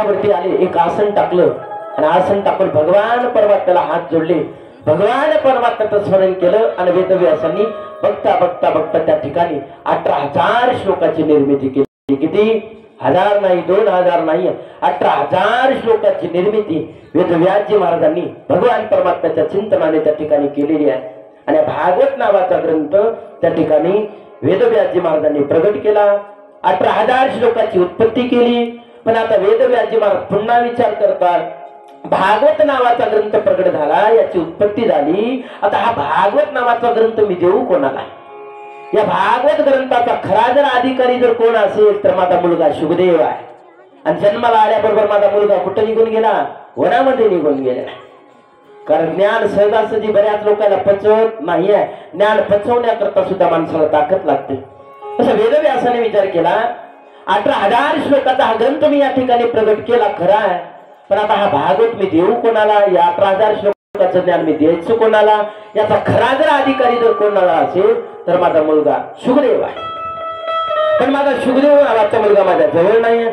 वरती आले, एक आसन टाकलं आणि आसन टाकून भगवान परमात्म्याला हात जोडले, भगवान परमात्म्याचं स्मरण केलं आणि वेदव्यासांनी बघता बघता बघता त्या ठिकाणी 18,000 श्लोकाची निर्मिती केली. किती? 1000 नाही, 2000 नाही, 18,000 श्लोकाची निर्मिती वेदव्यासजी महाराजांनी भगवान परमात्म्याच्या चिंतनाने त्या ठिकाणी केलेली आहे. आणि भागवत नावाचा ग्रंथ त्या ठिकाणी वेदव्यासजी महाराजांनी प्रगट केला. 18,000 श्लोकाची उत्पत्ती केली. पण आता वेदव्यासजी महाराज पुन्हा विचार करतात, भागवत नावाचा ग्रंथ प्रगट झाला, याची उत्पत्ती झाली, आता हा भागवत नावाचा ग्रंथ मी देऊ कोणाला? या भागवत ग्रंथाचा खरा जर अधिकारी जर कोण असेल तर माझा मुलगा शुकदेव आहे. आणि जन्माला आल्याबरोबर माझा मुलगा कुठं निघून गेला? वनामध्ये निघून गेला. कारण ज्ञान सहजासहजी बऱ्याच लोकांना पचवत नाही आहे. ज्ञान पचवण्याकरता सुद्धा माणसाला ताकद लागते. असं वेदव्यासाने विचार केला, 18,000 श्लोकाचा हा ग्रंथ मी या ठिकाणी प्रगट केला खरा आहे, पण आता हा भागवत मी देऊ कोणाला? या 18,000 श्लोकाचं ज्ञान मी द्यायचं कोणाला? याचा खरा जर अधिकारी जर कोणाला असेल तर माझा मुलगा शुकदेव आहे. पण माझा शुकदेव नावाचा मुलगा माझ्या जवळ नाही आहे.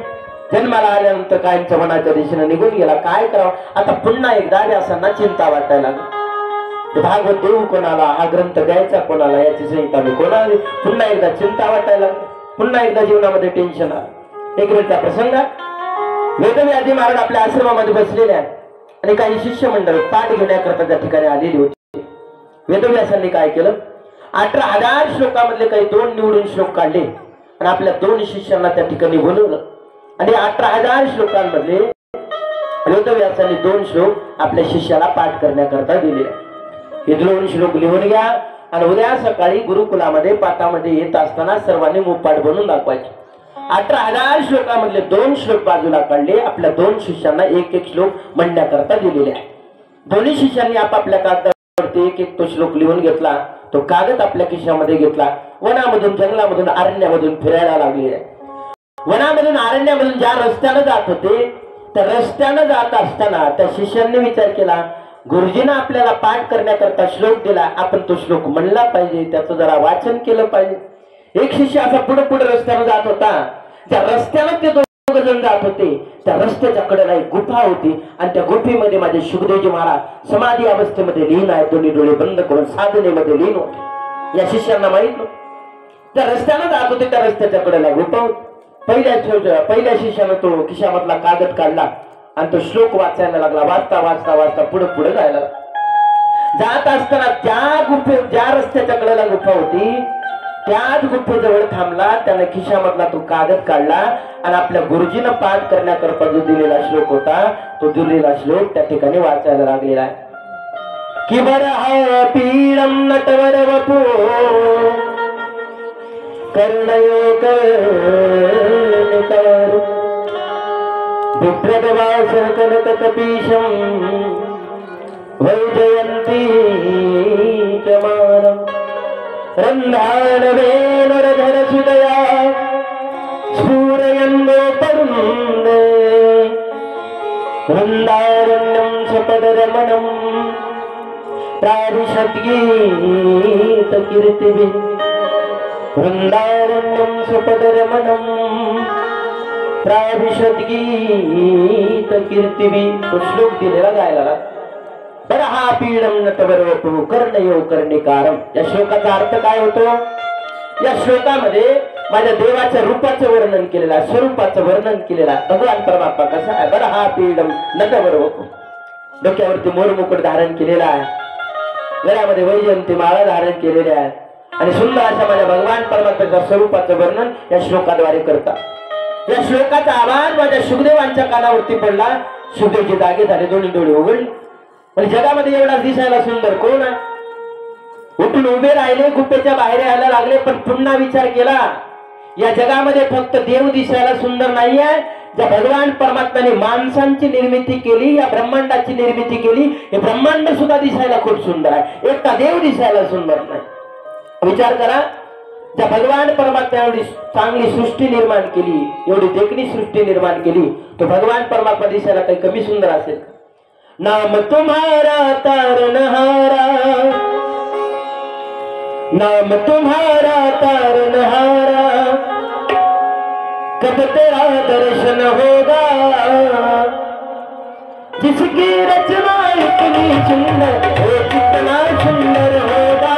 जन्माला आल्यानंतर कायमच्या मनाच्या दिशेने निघून गेला. काय करावं? आता पुन्हा एकदा व्यासांना चिंता वाटायला लागली. भागवत देऊ कोणाला? हा ग्रंथ द्यायचा कोणाला? याची संहिता मी कोणाला? पुन्हा एकदा चिंता वाटायला लागली. पुन्हा एकदा जीवनामध्ये टेन्शन आलं. एक वेळच्या प्रसंगात वेदव्यासजी महाराज आपल्या आश्रमामध्ये बसलेले आहेत आणि काही शिष्य मंडळ पाठ घेण्याकरता त्या ठिकाणी आलेली होती. वेदव्यासांनी काय केलं? 18,000 श्लोकामधले काही 2 निवडून श्लोक काढले आणि आपल्या 2 शिष्यांना त्या ठिकाणी बोलवलं. आणि 18,000 श्लोकांमधले वेदव्यासांनी 2 श्लोक आपल्या शिष्याला पाठ करण्याकरता दिले. हे 2 श्लोक लिहून घ्या आणि उद्या सकाळी गुरुकुलामध्ये पाठामध्ये येत असताना सर्वांनी मुखपाठ बनवून दाखवायचे. 18,000 श्लोकामधले 2 श्लोक बाजूला काढले. आपल्या 2 शिष्यांना एक श्लोक म्हणण्याकरता दिलेले आहे. दोन्ही शिष्यांनी आपापल्या कागदावरती एक तो श्लोक लिहून घेतला. तो कागद आपल्या खिशामध्ये घेतला. वनामधून जंगलामधून अरण्यामधून फिरायला लागले. वनामधून अरण्यामधून ज्या रस्त्यानं जात होते त्या रस्त्यानं जात असताना त्या शिष्यांनी विचार केला, गुरुजींना आपल्याला पाठ करण्याकरता श्लोक दिला, आपण तो श्लोक म्हणला पाहिजे, त्याचं जरा वाचन केलं पाहिजे. एक शिष्य असा पुढे पुढे रस्त्यानं जात होता. त्या रस्त्यानं ते 2 जण जात होते. त्या रस्त्याच्या कडेला एक गुफा होती आणि त्या गुफेमध्ये माझे शुकदेवजी महाराज समाधी अवस्थेमध्ये लीन आहे. दोन्ही डोळे बंद करून साधनेमध्ये लीन होते. या शिष्यांना माहित नव्हतं. त्या रस्त्यानं जात होते. त्या रस्त्याच्या कडेला गुफा होती. पहिल्या शिष्यानं तो खिशामधला कागद काढला आणि तो श्लोक वाचायला लागला. वाचता वाचता वाचता पुढे पुढे जायला जात असताना ज्या रस्त्याच्या कडेला गुफा होती त्याच गुफेजवळ थांबला. त्याने खिशामधला तो कागद काढला आणि आपल्या गुरुजींना पाठ करण्याकरता जो दिलेला श्लोक होता तो दिलेला श्लोक त्या ठिकाणी वाचायला लागलेला आहे. कि बरहा पीडम नटवर वपो कर्णयोग विप्रदवासर कनकपीशं वैजयन्ती च मानम् रन्धानवेनुरधर सुदया स्फूरयन्नो परुन्दे वृन्दारण्यं सपदरमणं प्राविशद्गीतकीर्तिभिः वृन्दारण्यं सपदरमणं प्राविशद्गीतकीर्तिभिः. तो श्लोक दिलेला गायला. बरहा पीडम नटवरवपु कर्णयो कर्णिकारम. या श्लोकाचा अर्थ काय होतो? या श्लोकामध्ये माझ्या देवाच्या रूपाचं वर्णन केलेलं आहे, स्वरूपाचं वर्णन केलेलं आहे. भगवान परमात्मा कसा आहे? बरहा पीडम नटवरवपु. डोक्यावरती मोरमुकुट धारण केलेला आहे, गळ्यामध्ये वैजयंती माळा धारण केलेल्या आहे आणि सुंदर अशा माझ्या भगवान परमात्म्याच्या स्वरूपाचं वर्णन या श्लोकाद्वारे करतात. या श्लोकाचा आवाज माझ्या शुकदेवांच्या कानावरती पडला. शुकदेवचे जागे झाले, दोन्ही डोळे उघडले. पण जगामध्ये एवढा दिसायला सुंदर कोण आहे? उठून उभे राहिले, गुफेच्या बाहेर यायला लागले. पण पुन्हा विचार केला, या जगामध्ये फक्त देव दिसायला सुंदर नाही आहे. ज्या भगवान परमात्म्याने माणसांची निर्मिती केली, या ब्रह्मांडाची निर्मिती केली, हे ब्रह्मांड सुद्धा दिसायला खूप सुंदर आहे. एकटा देव दिसायला सुंदर नाही. विचार करा, ज्या भगवान परमात्म्याने एवढी चांगली सृष्टी निर्माण केली, एवढी देखणी सृष्टी निर्माण केली, तो भगवान परमात्मा दिसायला काही कमी सुंदर असेल? नाम तुम्हारा तारनहारा, नाम तुम्हारा तारनहारा, कब तेरा दर्शन होगा, जिसकी रचना इतनी सुंदर, वो कितना सुंदर होगा,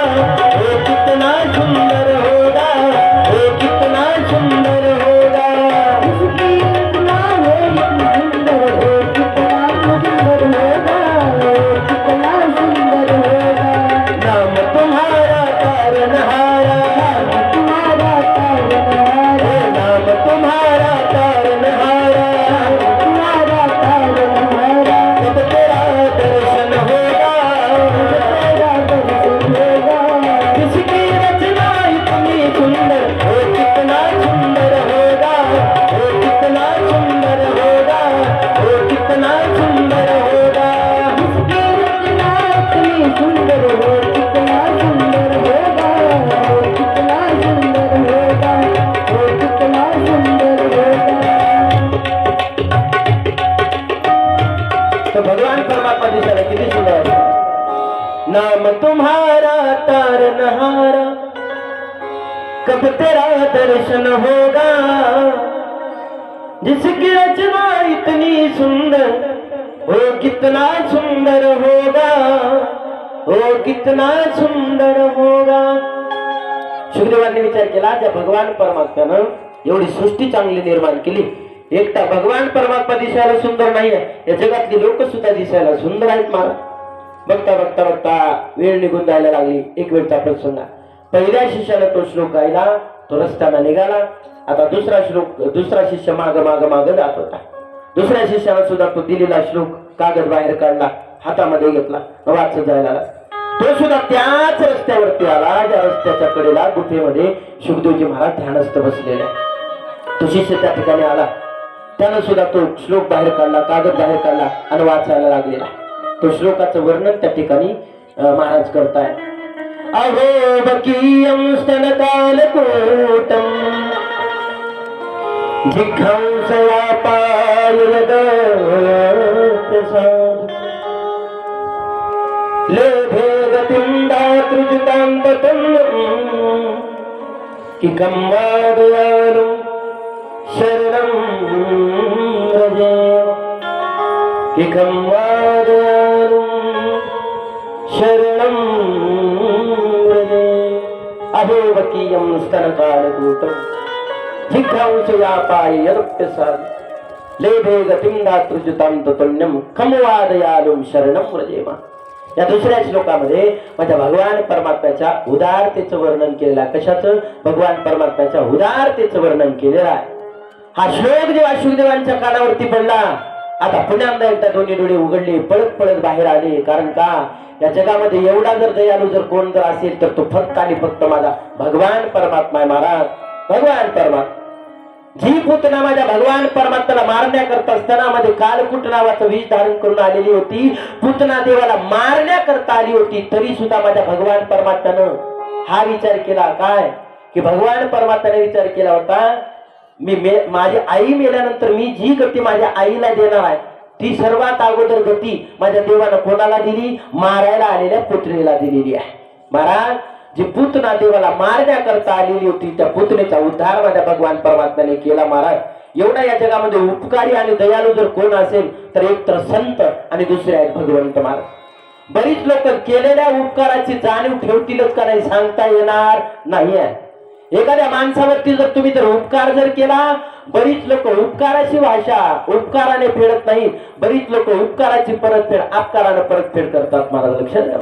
वो कितना सुंदर होगा, वो कितना सुंदर होगा। जिसकी रचना है इतनी सुंदर, वो कितना सुंदर होगा, वो कितना सुंदर होगा। नाम तुम्हारा तारनहारा, तुम्हारा तारनहारा, नाम तुम्हारा तारनहारा, तुम्हारा तारनहारा, जब तेरा दर्शन होगा, तेरा दर्शन होगा। जिसकी रचना इतनी सुंदर, वो कितना सुंदर होगा, वो कितना सुंदर होगा, वो कितना सुंदर होगा। जिसकी रचना इतनी सुंदर, वो कितना सुंदर होगा, वो कितना सुंदर होगा, वो कितना सुंदर होगा। तो भगवान परमात्मा दिसायला किती सुंदर आहे. नाम तुम्हारा तारनहारा, कब तेरा दर्शन होगा, जिसकी रचना इतनी सुंदर, वो कितना सुंदर होगा, वो कितना सुंदर होगा. शुकदेवांनी विचार केला, ज्या भगवान परमात्म्यानं एवढी सृष्टी चांगली निर्माण केली, एकटा भगवान परमात्मा दिसायला सुंदर नाहीये, या जगातली लोक सुद्धा दिसायला सुंदर आहेत. मला बघता बघता बघता वेळ निघून जायला लागली. एक वेळचा प्रसंग, पहिल्या शिष्याला तो श्लोक गायला, तो रस्त्याला निघाला. आता दुसरा शिष्य माग माग माग जात होता. दुसऱ्या शिष्याला सुद्धा तो दिलेला श्लोक कागद बाहेर काढला, हातामध्ये घेतला, वाचत जायला लागला. तो सुद्धा त्याच रस्त्यावरती आला, ज्या रस्त्याच्या कडेला गुफेमध्ये शुकदेवजी महाराज ध्यानस्थ बसलेले. तो शिष्य त्या ठिकाणी आला, त्यानं सुद्धा तो श्लोक बाहेर काढला, कागद बाहेर काढला आणि वाचायला लागलेला. तो श्लोकाचं वर्णन त्या ठिकाणी महाराज करताय. अहो बकीयं स्तनकालकूटं जिघांसयापायदप्रसाद लेभे गतिं दातृजुतान्ततन्यं किकं वादयालं शरणं व्रजे, किकं वादयालं शरणं व्रजे. अभोवकीयं स्तनकालकूटं जिघ्रांसयापायदप्रसाद लेभे गतिं दातृजुतान्ततन्यं खं वादयालं शरणं व्रजेम. या दुसऱ्या श्लोकामध्ये माझ्या भगवान परमात्म्याच्या उदारतेचं वर्णन केलेलं आहे. कशाचं? भगवान परमात्म्याच्या उदारतेचं वर्णन केलेलं आहे. हा श्लोक जेव्हा शुकदेवांच्या कानावरती पडला, आता पुन्हा एकदा दोन्ही डोळे उघडले, पळत पळत बाहेर आले. कारण का, या जगामध्ये एवढा जर दयालू जर कोण जर असेल तर तो फक्त आणि फक्त माझा भगवान परमात्मा आहे. महाराज भगवान परमात्मा, जी पुतना माझ्या भगवान परमात्म्याला मारण्याकरता असताना मध्ये कालकूट नावाचं विष धारण करून आलेली होती, पुतना देवाला मारण्याकरता आली होती, तरी सुद्धा माझ्या भगवान परमात्म्यानं हा विचार केला काय, की भगवान परमात्म्याने विचार केला होता, माझी आई मेल्यानंतर मी जी गती माझ्या आईला देणार आहे, ती सर्वात अगोदर गती माझ्या देवानं कोणाला दिली? मारायला आलेल्या पुत्नीला दिलेली आहे. महाराज, जी पुतना देवाला मारण्याकरता आलेली होती, त्या पुतनेचा उद्धार माझ्या भगवान परमात्म्याने केला. महाराज, एवढा या जगामध्ये उपकारी आणि दयाळू जर कोण असेल तर एक तर संत आणि दुसरे आहेत भगवंत. महाराज, बरीच लोक केलेल्या उपकाराची जाणीव ठेवतीलच का नाही सांगता येणार नाही आहे. एखाद्या माणसावरती जर तुम्ही जर उपकार जर केला, बरीच लोक उपकाराची भाषा उपकाराने फेडत नाही, बरीच लोक उपकाराची परतफेड अपकाराने परतफेड करतात. महाराज लक्षात द्या,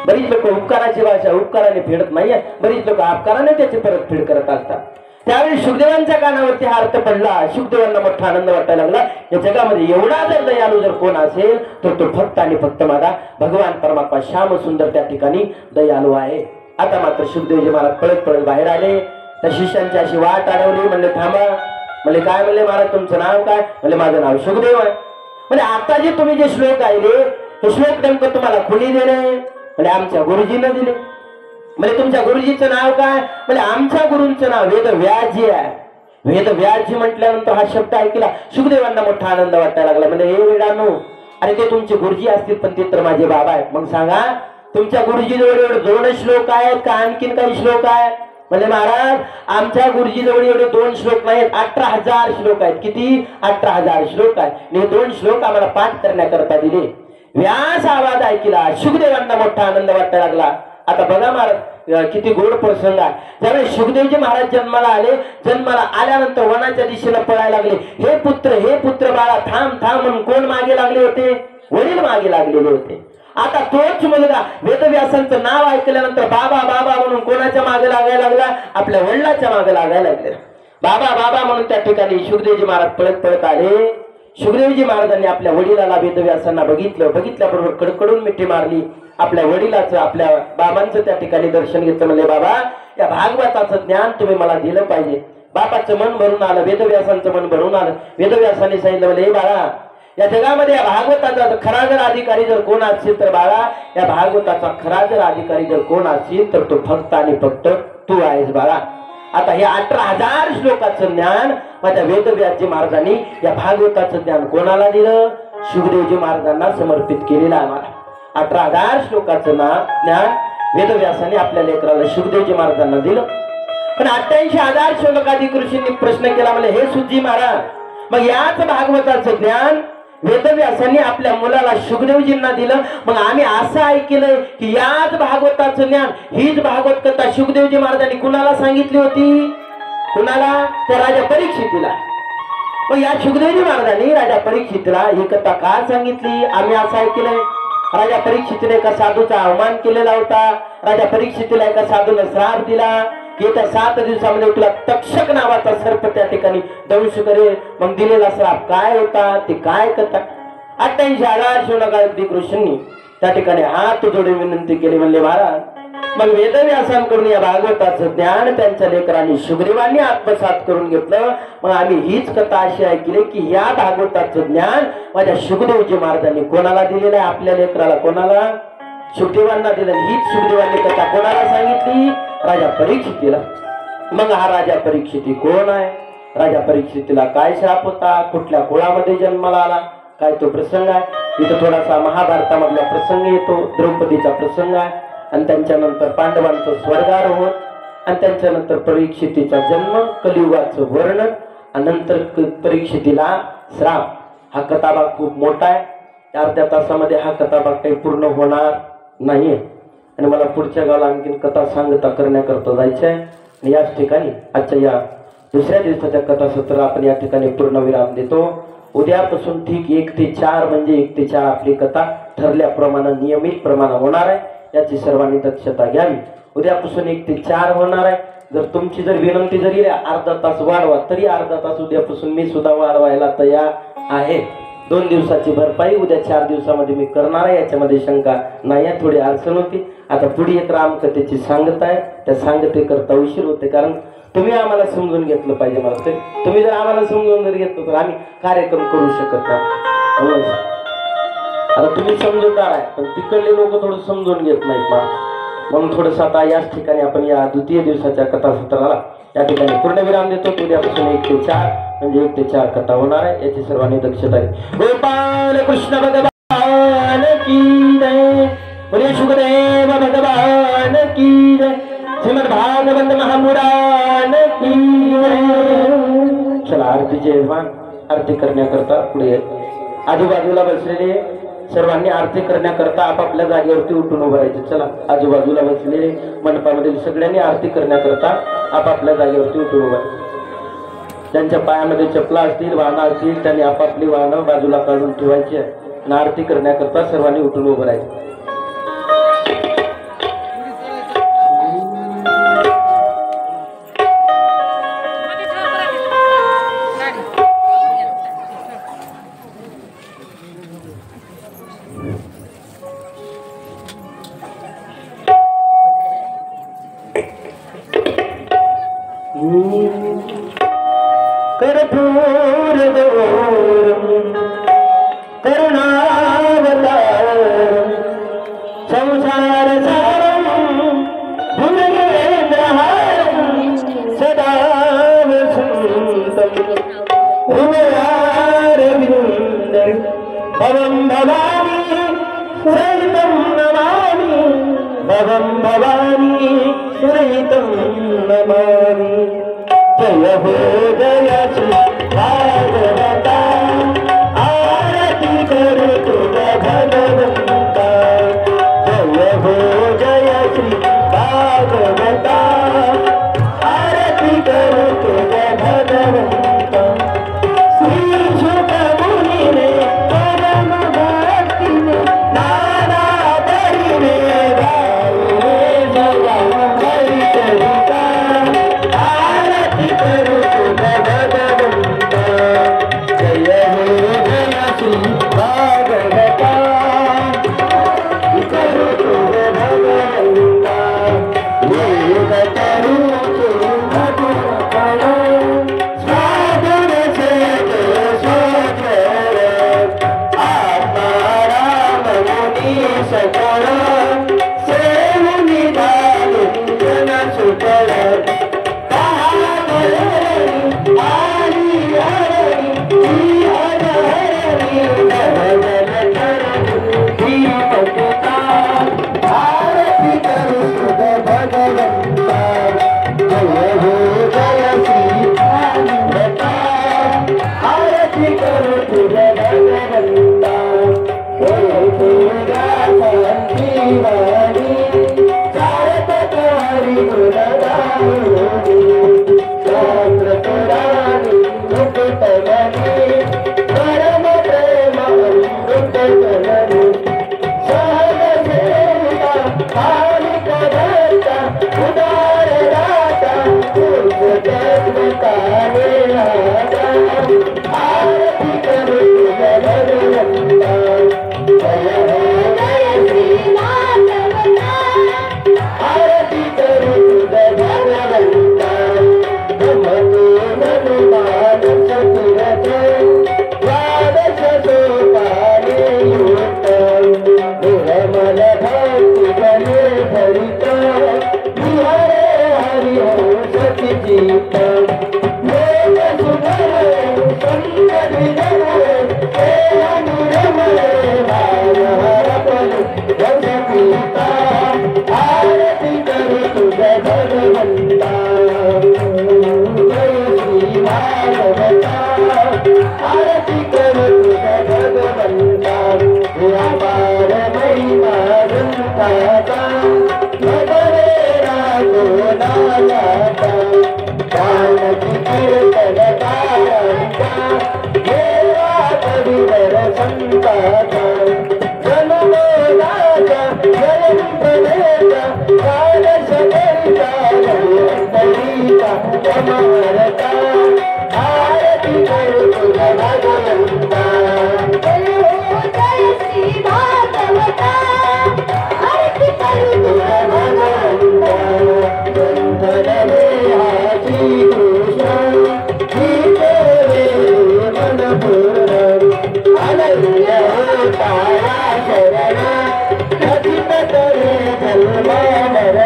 बरीच लोक उपकाराची भाषा उपकाराने फेडत नाहीये, बरीच लोक अपकाराने त्याची परतफेड करत असतात. त्यावेळी शुकदेवांच्या कानावरती हा अर्थ पडला. शुकदेवांना मोठा आनंद वाटायला लागला. या जगामध्ये एवढा जर दयाळू जर कोण असेल तर तो फक्त आणि फक्त माझा भगवान परमात्मा श्याम सुंदर त्या ठिकाणी दयाळू आहे. आता मात्र शुकदेवजी महाराज पळत पळत बाहेर आले. त्या शिष्यांची अशी वाट अडवली. म्हणले थांबा. म्हणले काय? म्हणले महाराज तुमचं नाव काय? म्हणले माझं नाव शुकदेव आहे. म्हणजे आता जे तुम्ही जे श्लोक आले हे श्लोक नेमकं तुम्हाला कोणी दिले? म्हणजे आमच्या गुरुजीनं दिले. म्हणजे तुमच्या गुरुजीचं नाव काय? म्हणजे आमच्या गुरूंचं नाव वेदव्यासजी आहे. वेदव्यासजी म्हटल्यानंतर हा शब्द ऐकला शुकदेवांना मोठा आनंद वाटायला लागला. म्हणजे हे वेडानो, अरे ते तुमचे गुरुजी असतील पण ते तर माझे बाबा आहेत. मग सांगा तुमच्या गुरुजी जवळ एवढे 2 श्लोक आहेत का आणखीन काही श्लोक आहे? म्हणजे महाराज आमच्या गुरुजीजवळ एवढे 2 श्लोक नाहीत, 18,000 श्लोक आहेत. किती? 18,000 श्लोक आहेत. हे 2 श्लोक आम्हाला पाठ करण्याकरता दिले. व्यास आवाज ऐकला, शुकदेवांना मोठा आनंद वाटायला लागला. आता बघा महाराज किती गोड प्रसंग आहे. त्यावेळेस शुकदेवजी महाराज जन्माला आले. जन्माला आल्यानंतर वनाच्या दिशेला पळायला लागले. हे पुत्र बाळा थांब थांब म्हणून कोण मागे लागले होते? वडील मागे लागलेले होते. आता तोच मुलगा वेदव्यासांचं नाव ऐकल्यानंतर बाबा बाबा म्हणून कोणाच्या मागे लागायला लागला? आपल्या वडिलाच्या मागे लागायला लागले. बाबा बाबा म्हणून त्या ठिकाणी शुकदेवजी महाराज पळत पळत आले. शुकदेवजी महाराजांनी आपल्या वडिलाला वेदव्यासांना बघितल्याबरोबर कडकडून मिठी मारली. आपल्या वडिलाचं आपल्या बाबांचं त्या ठिकाणी दर्शन घेतलं. म्हणले बाबा या भागवताचं ज्ञान तुम्ही मला दिलं पाहिजे. बापाचं मन भरून आलं, वेदव्यासांचं मन भरून आलं. वेदव्यासांनी सांगितलं म्हणले बाळा या जगामध्ये या भागवताचा खरा जर अधिकारी जर कोण असेल तर बाळा या भागवताचा खरा जर अधिकारी जर कोण असेल तर तो फक्त आणि फक्त तू आहेस बाळा. आता हे 18,000 श्लोकाचं ज्ञान माझ्या वेदव्यासजी महाराजांनी या भागवताचं ज्ञान कोणाला दिलं? शुकदेवजी महाराजांना समर्पित केलेलं आम्हाला. 18,000 श्लोकाचं ज्ञान वेदव्यासाने आपल्या लेकराला शुकदेवजी महाराजांना दिलं. पण 88,000 श्लोकाधिक ऋषींनी प्रश्न केला म्हणजे हे सुजी महाराज मग याच भागवताचं ज्ञान वेदव्यासांनी आपल्या मुलाला शुकदेवजींना दिलं. मग आम्ही असं ऐकलंय की याच भागवताचं ज्ञान हीच भागवत कथा शुकदेवजी महाराजांनी कुणाला सांगितली होती? कुणाला? त्या राजा परीक्षितीला. मग या शुकदेवजी महाराजांनी राजा परीक्षितीला ही कथा का सांगितली? आम्ही असं ऐकलंय राजा परीक्षितीने एका साधूचा अवमान केलेला होता. राजा परीक्षितीला एका साधूने श्राप दिला की येत्या 7 दिवसामध्ये तुला तक्षक नावाचा सर्प त्या ठिकाणी दंश करेल. मग दिलेला श्राप काय होता ते काय कथा? 88,000 श्लोकाधिक ऋषींनी त्या ठिकाणी हात जोडून विनंती केली. म्हणले महाराज मग वेदव्यासांकडून या भागवताचं ज्ञान त्यांच्या लेकरांनी शुकदेवांनी आत्मसात करून घेतलं. मग आम्ही हीच कथा अशी ऐकली की या भागवताचं ज्ञान माझ्या शुकदेवजी महाराजांनी कोणाला दिलेलं आहे? आपल्या लेकराला. कोणाला? शुकदेवांना दिलं. हीच शुकदेवांनी कथा कोणाला सांगितली? राजा परीक्षितीला. मग हा राजा परीक्षिती कोण आहे? राजा परीक्षितीला काय शाप होता? कुठल्या कुळामध्ये जन्माला आला? काय तो प्रसंग आहे? इथं थोडासा महाभारतामधला प्रसंग येतो, द्रौपदीचा प्रसंग आहे. आणि त्यांच्यानंतर पांडवांचं स्वर्गारोहण आणि त्यांच्यानंतर परीक्षितीचा जन्म, कलियुगाचं वर्णन आणि नंतर परीक्षितीला श्राप. हा कथाभाग खूप मोठा आहे. अर्ध्या तासामध्ये हा कथाभाग काही पूर्ण होणार नाहीये आणि मला पुढच्या गावाला आणखीन कथा सांगता करण्याकरता जायचं आहे. आणि याच ठिकाणी आजच्या या दुसऱ्या दिवसाच्या कथासत्राला आपण या ठिकाणी पूर्णविराम देतो. उद्यापासून ठीक 1 ते 4 म्हणजे 1 ते 4 आपली कथा ठरल्याप्रमाणे नियमित प्रमाणे होणार आहे. याची सर्वांनी दक्षता घ्यावी. उद्यापासून 1 ते 4 होणार आहे. जर तुमची जर विनंती जरी अर्धा तास वाढवा तरी अर्धा तास उद्यापासून मी सुद्धा वाढवायला तयार आहे. 2 दिवसाची भरपाई उद्या 4 दिवसामध्ये मी करणार आहे. याच्यामध्ये शंका नाही आहे. थोडी अडचण होती. आता पुढे एक रामकथेची सांगत आहे. त्या सांगते करता उशीर होते कारण तुम्ही आम्हाला समजून घेतलं पाहिजे. मला ते तुम्ही जर आम्हाला समजून जर घेतलं तर आम्ही कार्यक्रम करू शकत नाही. आता तुम्ही समजूतदार आहे पण तिकडले लोक थोडं समजून घेत नाहीत ना. म्हणून थोडंसं आता याच ठिकाणी आपण या द्वितीय दिवसाच्या कथासत्राला या ठिकाणी पूर्णविराम देतो. उद्यापासून 1 ते 4 म्हणजे 1 ते 4 कथा होणार आहे. याची सर्वांनी दक्षता घ्या. गोपाल कृष्ण भगवान की जय. बोले शुकदेव भगवान की जय. श्रीमद भागवत महापुराण की जय. चला आरतीचे यजमान आरती करण्याकरता पुढे आजूबाजूला बसलेले सर्वांनी आरती करण्याकरता आपापल्या जागेवरती उठून उभं राहायचं. चला आजूबाजूला बसलेले मंडपामध्ये सगळ्यांनी आरती करण्याकरता आपापल्या जागेवरती उठून उभं राहायचं. ज्यांच्या पायामध्ये चपला असतील, वाहनं असतील त्यांनी आपापली वाहनं बाजूला काढून ठेवायची आणि आरती करण्याकरता सर्वांनी उठून उभं राहायचं. कर्पूर गौरम करुणावतारम संसार सारम भुजगेन्द्रहारम सदा वसंतम हृदयारविंदं भवं भवानी सहितं नमामि भवं भवानी सुरहितं नमामि जय हो जय श्री भागवता आरती करू तुझ्या भगवंता जय हो जय श्री भागवता आरती करू तुझ्या भगवंता श्री शुक मुनीने परम भक्तीने नाना बहिने गायले जगा हरिचरिता आरती करू तुझ्या भगवंता जय हो जय श्री भागवता करू तुझ्या भगवंता योग करू तुझ्या भगवंता साधन सेवे सोचर आत्माराम मुनी सकळ सेवुनी धारी जन सुकळ हरी हरी हरी हरी दीपकता आरती करू तुझ्या भगवंता जय हो जय श्री भागवता आरती करू तुझ्या भगवंता हे तुझ्या संजीवनी सारथ हरी गुणगायनी शास्त्र पुराणी मुकुटमणी परम प्रेम अमृत जननी सहज सेविका कालिक भक्ता उदार दाता जगतारे राजा आरती करू तुझ्या भगवंता जय हो जय श्री भागवता आरती करू तुझ्या भगवंता ब्रह्मते हनुमान चतुरथ द्वादश सोपाने युक्त निर्मल भक्ति जने भरित हरे हरि हंस चित्त लोक सुधरे संत विजरे हे अनुरमणे भार पलु रस पीता आरती करू तुझ्या भगवंता जय श्री भागवता आरती करू तुझ्या भगवंता व्यापार महिमा ग्रंथाचा भगवे रागो नालाचा जानकी कीर्तन कारांचा देवा कविवर संताचा जनमोदाचा जयंतनेचा कालसकरिता जयंतरीचा अमरता आरती करू तुझ्या भगवंता जय हो जय श्री भागवता आरती करू तुझ्या भगवंता बंधन देहाची कृष्ण गीते रे मनपूर्ण अनन्य होताया शरण कथित करे जन्म मरण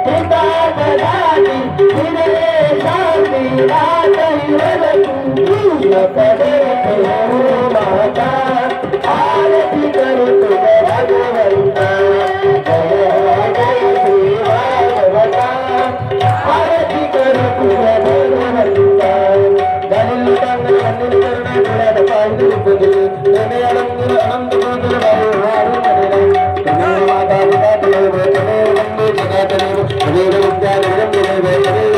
पिता पदानी विनय शांती कृष्ण पदे हो माता आरती करू तुझ्या भगवंता जय हो जय श्री भागवता आरती करू तुझ्या भगवंता दलिल तांगल मंदिर करुणा गुणाद पांडुर पुजले तने अलंकुर अनंत गुरुर बाहु हारू मनरे तने माता पिता तने तने वंदे जगत तने तने विद्या निरम तने तने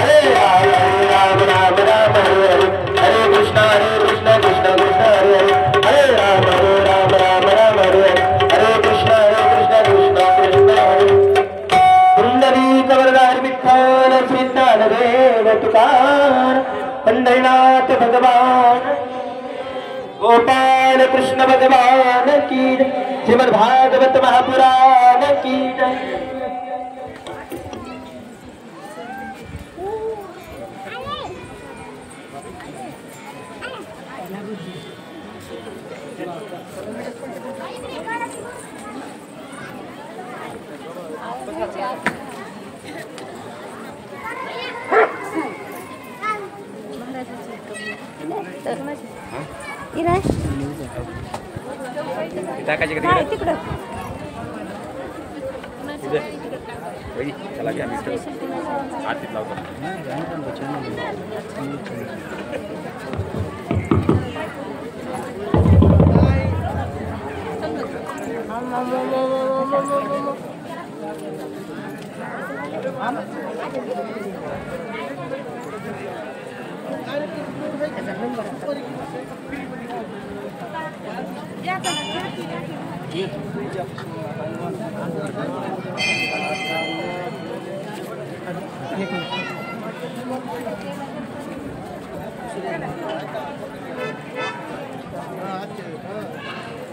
हरे राम राम राम राम हरे हरे हरे कृष्ण कृष्ण कृष्ण हरे हरे हरे राम राम राम हरे हरे हरे कृष्ण कृष्ण कृष्ण हरे पुंडरीक वरदारी विठ्ठल श्री ज्ञानदेव तुकार पंढरीनाथ भगवान गोपाल कृष्ण भगवान की जय श्रीमद् भागवत महापुराण की जय टाकायची का तिकडं? चला घ्या मी आरतीत लावतो.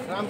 राम